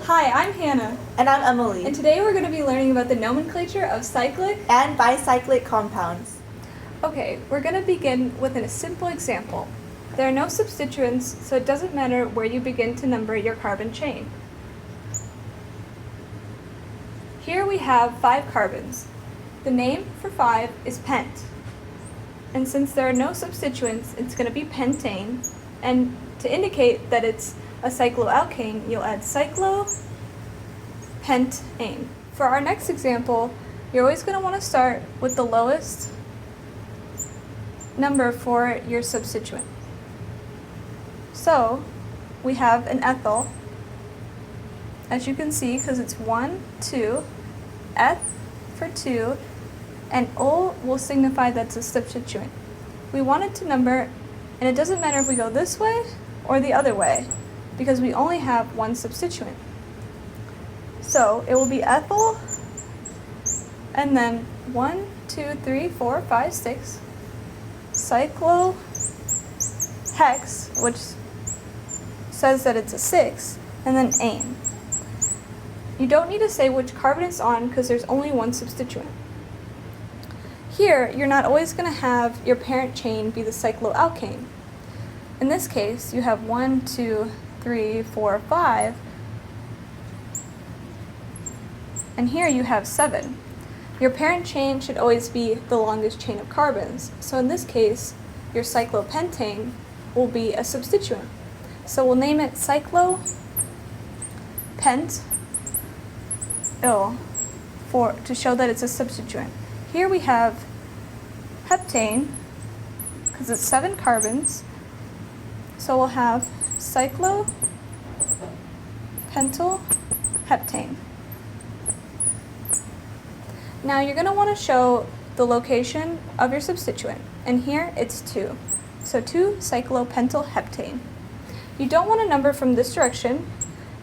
Hi, I'm Hannah. And I'm Emily. And today we're going to be learning about the nomenclature of cyclic and bicyclic compounds. Okay, we're going to begin with a simple example. There are no substituents, so it doesn't matter where you begin to number your carbon chain. Here we have 5 carbons. The name for 5 is pent. And since there are no substituents, it's going to be pentane. And to indicate that it's a cycloalkane, you'll add cyclopentane. For our next example, you're always going to want to start with the lowest number for your substituent. So we have an ethyl, as you can see, because it's 1, 2, eth for 2, and ol will signify that's a substituent. We want it to number, and it doesn't matter if we go this way or the other way, because we only have one substituent. So it will be ethyl, and then 1, 2, 3, 4, 5, 6, cyclohex, which says that it's a 6, and then ane. You don't need to say which carbon it's on because there's only one substituent. Here, you're not always going to have your parent chain be the cycloalkane. In this case, you have 1, 2, 3, 4, 5, and here you have 7. Your parent chain should always be the longest chain of carbons, so in this case, your cyclopentane will be a substituent. So we'll name it cyclopentyl to show that it's a substituent. Here we have heptane, because it's 7 carbons, so we'll have cyclopentylheptane. Now you're going to want to show the location of your substituent, and here it's 2. So 2-cyclopentylheptane. You don't want to number from this direction,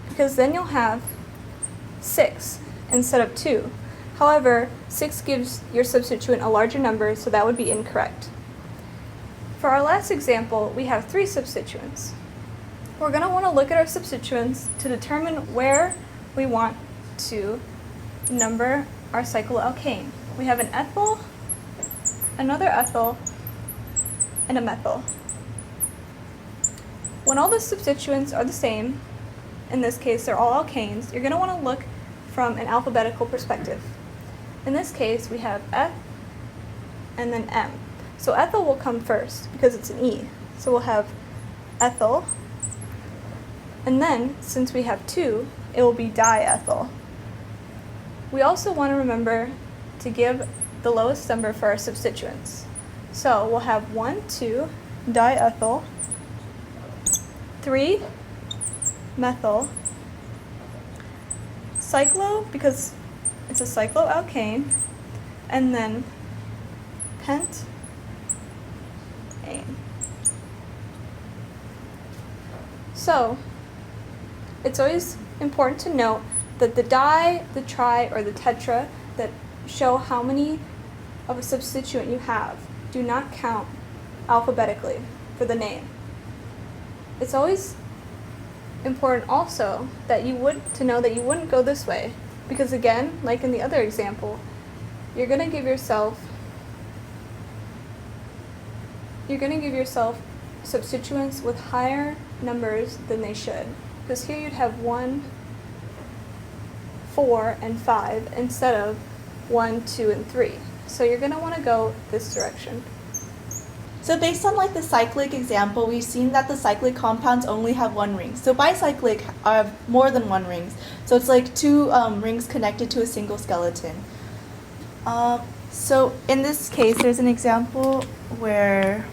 because then you'll have 6 instead of 2. However, 6 gives your substituent a larger number, so that would be incorrect. For our last example, we have 3 substituents. We're going to want to look at our substituents to determine where we want to number our cycloalkane. We have an ethyl, another ethyl, and a methyl. When all the substituents are the same, in this case they're all alkanes, you're going to want to look from an alphabetical perspective. In this case, we have F and then M. So ethyl will come first because it's an E. So we'll have ethyl, and then since we have 2, it will be diethyl. We also want to remember to give the lowest number for our substituents. So we'll have 1, 2, diethyl, 3, methyl, cyclo, because it's a cycloalkane, and then pentane. So it's always important to note that the di, the tri, or the tetra that show how many of a substituent you have do not count alphabetically for the name. It's always important also that you wouldn't go this way, because again, like in the other example, you're going to give yourself substituents with higher numbers than they should, because here you'd have 1, 4, and 5 instead of 1, 2, and 3. So you're going to want to go this direction. So based on the cyclic example, we've seen that the cyclic compounds only have 1 ring. So bicyclic have more than 1 rings. So it's like 2 rings connected to a single skeleton. So in this case, there's an example where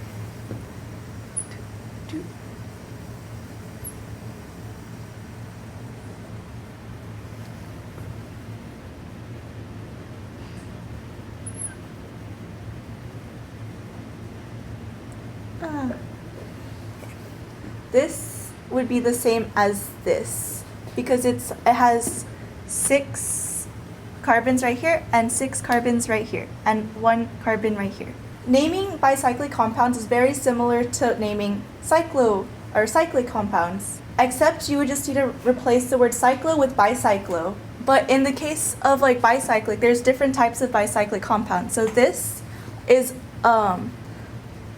this would be the same as this, because it has 6 carbons right here and 6 carbons right here and 1 carbon right here. Naming bicyclic compounds is very similar to naming cyclo or cyclic compounds. Except you would just need to replace the word cyclo with bicyclo. But in the case of like bicyclic, there's different types of bicyclic compounds. So this is a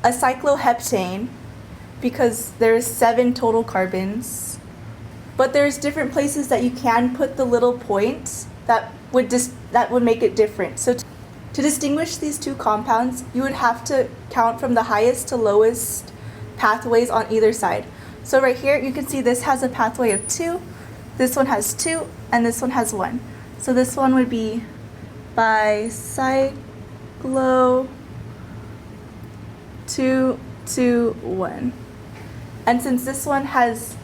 cycloheptane because there's 7 total carbons. But there's different places that you can put the little points that would make it different. So to distinguish these two compounds, you would have to count from the highest to lowest pathways on either side. So right here, you can see this has a pathway of 2, this one has 2, and this one has 1. So this one would be bicyclo 2, 2, 1. And since this one has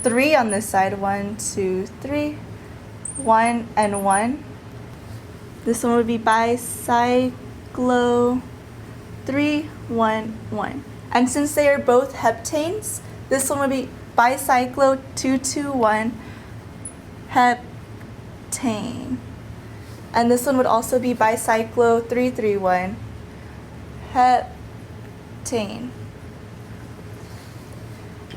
3 on this side, 1, 2, 3, 1, and 1, this one would be bicyclo 3, 1, 1. And since they are both heptanes, this one would be bicyclo 2, 2, 1 heptane. And this one would also be bicyclo 3, 3, 1 heptane.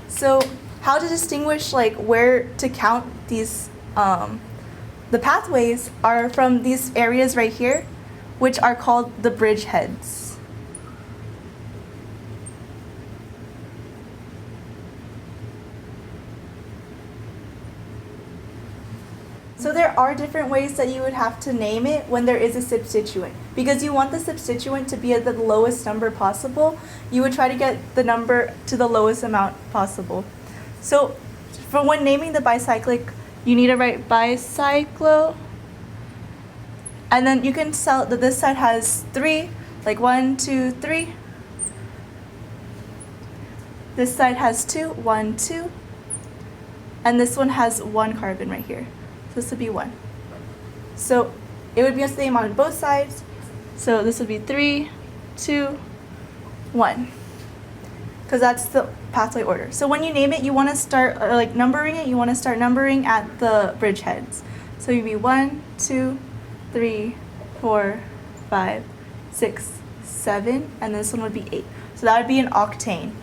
So how to distinguish like where to count these the pathways are from these areas right here, which are called the bridgeheads. So there are different ways that you would have to name it when there is a substituent. Because you want the substituent to be at the lowest number possible, you would try to get the number to the lowest amount possible. So for when naming the bicyclic, you need to write bicyclo. And then you can tell that this side has 3, like 1, 2, 3. This side has 2, 1, 2. And this one has 1 carbon right here. So this would be 1. So it would be the same on both sides. So this would be 3, 2, 1. Because that's the pathway order. So when you name it, you want to start like numbering it. You want to start numbering at the bridgeheads. So you'd be 1, 2, 3, 4, 5, 6, 7, and this one would be 8. So that would be an octane.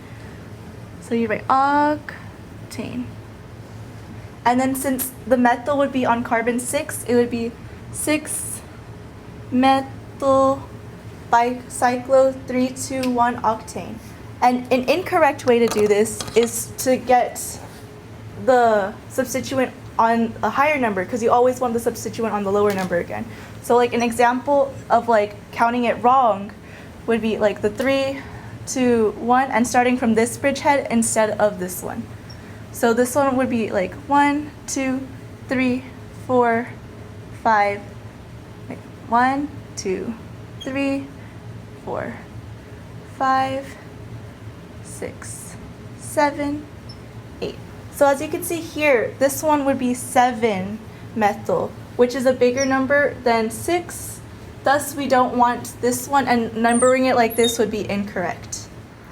So you write octane. And then since the methyl would be on carbon 6, it would be 6-methyl bicyclo 3, 2, 1 octane. And an incorrect way to do this is to get the substituent on a higher number, because you always want the substituent on the lower number again. So like an example of like counting it wrong would be like the 3, 2, 1, and starting from this bridgehead instead of this one. So this one would be like 1, 2, 3, 4, 5. 1, 2, 3, 4, 5, 6, 7, 8. So as you can see here, this one would be 7-methyl, which is a bigger number than 6. Thus, we don't want this one, and numbering it like this would be incorrect.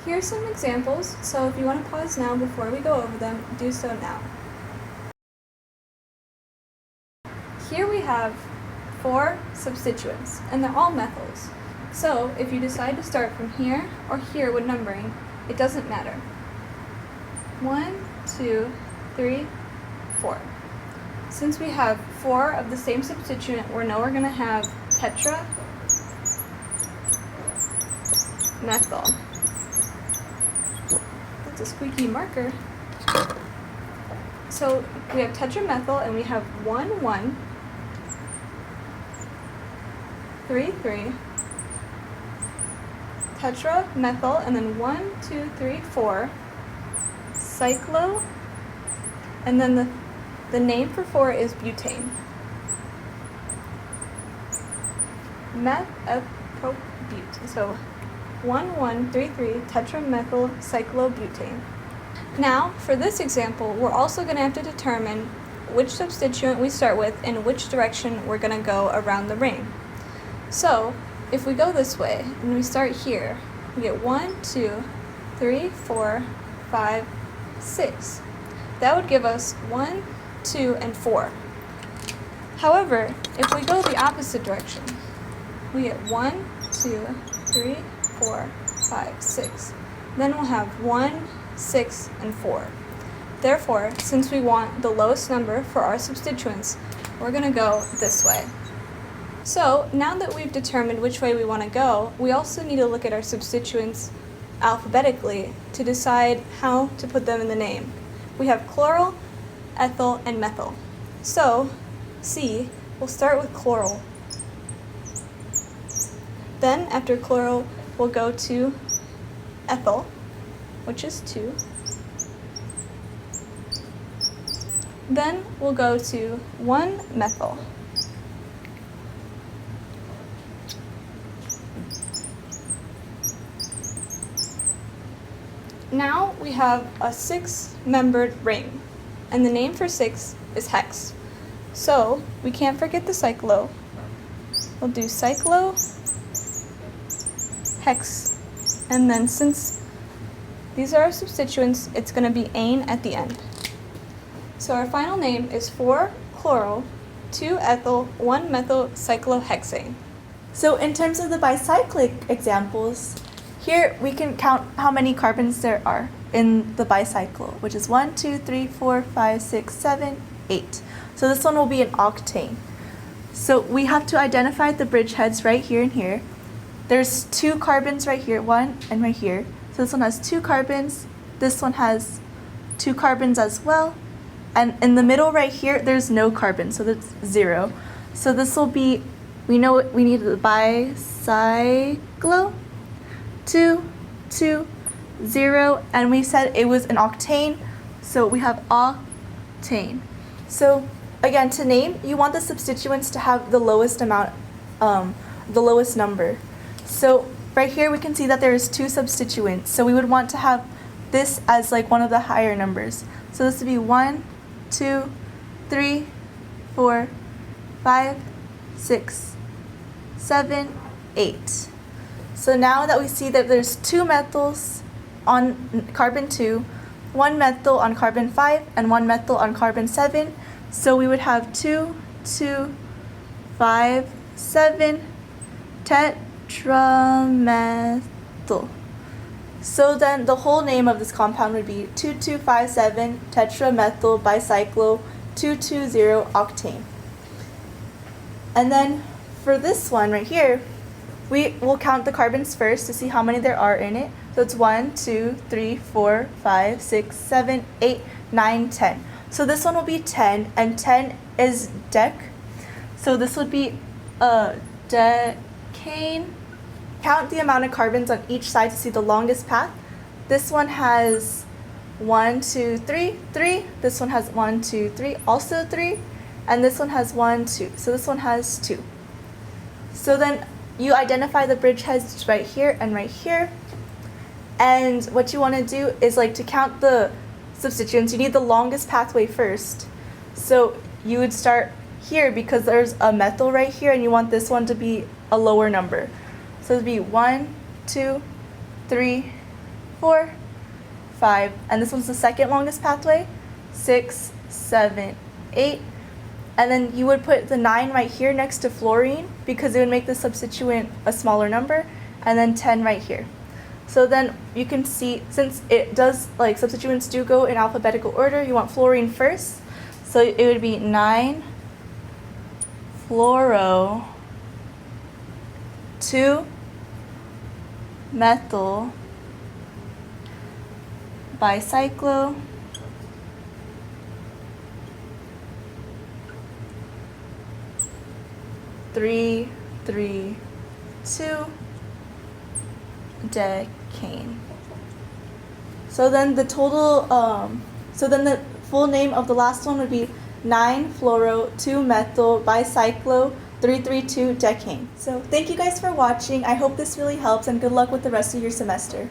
Here's some examples, so if you want to pause now before we go over them, do so now. Here we have 4 substituents, and they're all methyls. So if you decide to start from here or here with numbering, it doesn't matter. 1, 2, 3, 4. Since we have 4 of the same substituent, we're now going to have tetramethyl. That's a squeaky marker. So we have tetramethyl, and we have 1, 1, 3, 3, tetramethyl, and then 1, 2, 3, 4, cyclo, and then the name for 4 is butane. Methylbutane. So 1, 1, 3, 3, tetramethyl cyclobutane. Now, for this example, we're also going to have to determine which substituent we start with and which direction we're going to go around the ring. So, if we go this way and we start here, we get 1, 2, 3, 4, 5, 6. That would give us 1, 2, and 4. However, if we go the opposite direction, we get 1, 2, 3, 4, 5, 6. Then we'll have 1, 6, and 4. Therefore, since we want the lowest number for our substituents, we're going to go this way. So now that we've determined which way we want to go, we also need to look at our substituents alphabetically to decide how to put them in the name. We have chloral, ethyl, and methyl. So, C, we'll start with chloral. Then, after chloral, we'll go to ethyl, which is 2. Then we'll go to 1-methyl. Now we have a 6-membered ring, and the name for 6 is hex. So we can't forget the cyclo. We'll do cyclo, hex, and then since these are our substituents, it's going to be ane at the end. So our final name is 4-chloral, 2-ethyl, 1-methyl cyclohexane. So in terms of the bicyclic examples, here we can count how many carbons there are in the bicycle, which is 1, 2, 3, 4, 5, 6, 7, 8. So this one will be an octane. So we have to identify the bridgeheads right here and here. There's 2 carbons right here, 1 and right here. So this one has 2 carbons, this one has 2 carbons as well. And in the middle right here, there's no carbon, so that's 0. So this will be, we know we need the bicyclo, 2, 2, 0, and we said it was an octane, so we have octane. So again, to name, you want the substituents to have the lowest amount, the lowest number. So right here we can see that there is 2 substituents, so we would want to have this as like one of the higher numbers. So this would be 1, 2, 3, 4, 5, 6, 7, 8. So now that we see that there's 2 methyls on carbon 2, 1 methyl on carbon 5, and 1 methyl on carbon 7, so we would have 2, 2, 5, 7 tetramethyl. So then the whole name of this compound would be 2257 tetramethyl bicyclo 220 octane. And then for this one right here, we will count the carbons first to see how many there are in it. So it's 1, 2, 3, 4, 5, 6, 7, 8, 9, 10. So this one will be 10, and 10 is dec. So this would be a decane. Count the amount of carbons on each side to see the longest path. This one has 1, 2, 3, 3. This one has 1, 2, 3, also 3. And this one has 1, 2. So this one has 2. So then you identify the bridgeheads right here and right here. And what you want to do is like to count the substituents, you need the longest pathway first. So you would start here because there's a methyl right here and you want this one to be a lower number. So it would be 1, 2, 3, 4, 5. And this one's the second longest pathway. 6, 7, 8. And then you would put the 9 right here next to fluorine because it would make the substituent a smaller number. And then 10 right here. So then you can see, since it does, like substituents do go in alphabetical order, you want fluorine first. So it would be 9 fluoro 2 methyl bicyclo 3, 3, 2 decane. So then the total, the full name of the last one would be 9 fluoro 2 methyl bicyclo 332 decane. So thank you guys for watching. I hope this really helps and good luck with the rest of your semester.